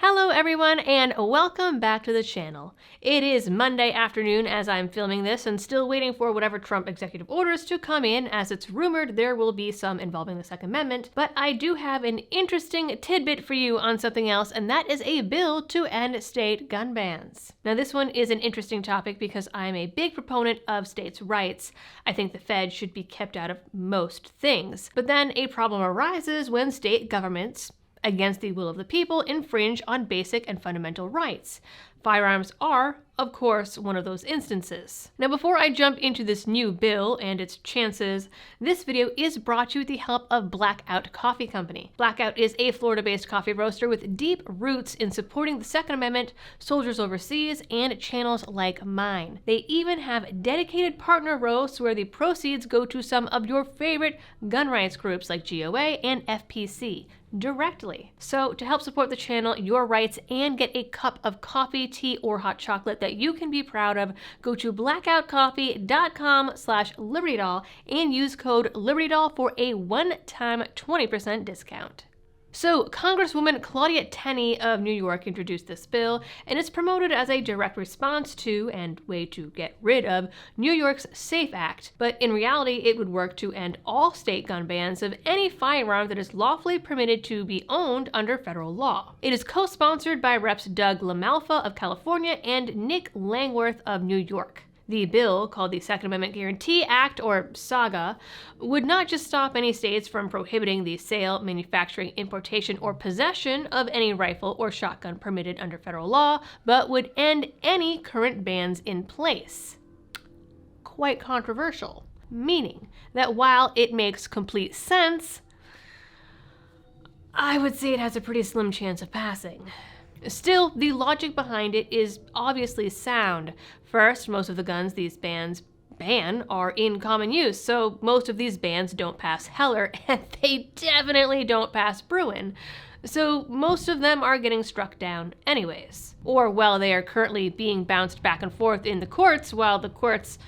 Hello everyone and welcome back to the channel. It is Monday afternoon as I'm filming this and still waiting for whatever Trump executive orders to come in, as it's rumored there will be some involving the Second Amendment, but I do have an interesting tidbit for you on something else, and that is a bill to end state gun bans. Now this one is an interesting topic because I'm a big proponent of states' rights. I think the Fed should be kept out of most things, but then a problem arises when state governments, against the will of the people, infringe on basic and fundamental rights. Firearms are, of course, one of those instances. Now, before I jump into this new bill and its chances, this video is brought to you with the help of Blackout Coffee Company. Blackout is a Florida-based coffee roaster with deep roots in supporting the Second Amendment, soldiers overseas, and channels like mine. They even have dedicated partner roasts where the proceeds go to some of your favorite gun rights groups like GOA and FPC. Directly. So to help support the channel, your rights, and get a cup of coffee, tea, or hot chocolate that you can be proud of, go to blackoutcoffee.com/libertydoll and use code libertydoll for a one-time 20% discount. So, Congresswoman Claudia Tenney of New York introduced this bill, and it's promoted as a direct response to, and way to get rid of, New York's SAFE Act. But in reality, it would work to end all state gun bans of any firearm that is lawfully permitted to be owned under federal law. It is co-sponsored by Reps Doug LaMalfa of California and Nick Langworth of New York. The bill, called the Second Amendment Guarantee Act, or SAGA, would not just stop any states from prohibiting the sale, manufacturing, importation, or possession of any rifle or shotgun permitted under federal law, but would end any current bans in place. Quite controversial, meaning that while it makes complete sense, I would say it has a pretty slim chance of passing. Still, the logic behind it is obviously sound. First, most of the guns these bans ban are in common use, so most of these bans don't pass Heller, and they definitely don't pass Bruin. So most of them are getting struck down anyways. Or, well, they are currently being bounced back and forth in the courts, while the courts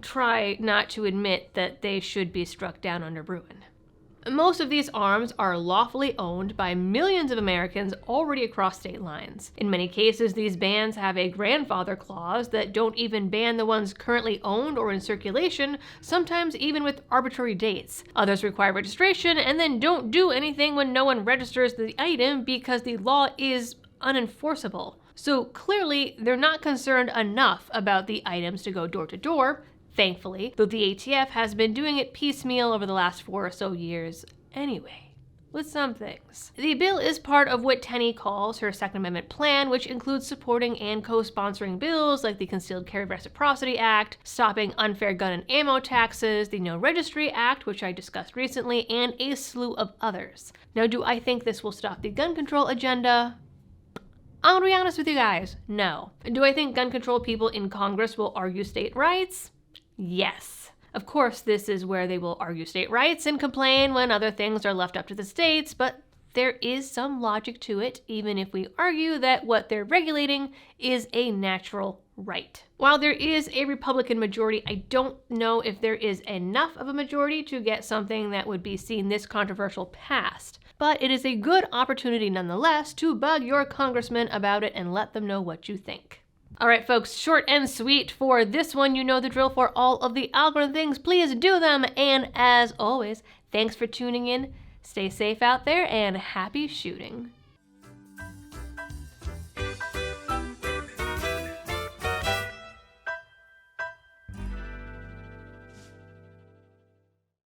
try not to admit that they should be struck down under Bruin. Most of these arms are lawfully owned by millions of Americans already across state lines. In many cases, these bans have a grandfather clause that don't even ban the ones currently owned or in circulation, sometimes even with arbitrary dates. Others require registration and then don't do anything when no one registers the item because the law is unenforceable. So clearly, they're not concerned enough about the items to go door to door, thankfully, though the ATF has been doing it piecemeal over the last 4 or so years anyway, with some things. The bill is part of what Tenney calls her Second Amendment plan, which includes supporting and co-sponsoring bills like the Concealed Carry Reciprocity Act, stopping unfair gun and ammo taxes, the No Registry Act, which I discussed recently, and a slew of others. Now, do I think this will stop the gun control agenda? I'm gonna be honest with you guys, no. Do I think gun control people in Congress will argue state rights? Yes. Of course, this is where they will argue state rights and complain when other things are left up to the states, but there is some logic to it, even if we argue that what they're regulating is a natural right. While there is a Republican majority, I don't know if there is enough of a majority to get something that would be seen this controversial passed. But it is a good opportunity nonetheless to bug your congressman about it and let them know what you think. Alright folks, short and sweet for this one. You know the drill for all of the algorithm things. Please do them, and as always, thanks for tuning in. Stay safe out there and happy shooting.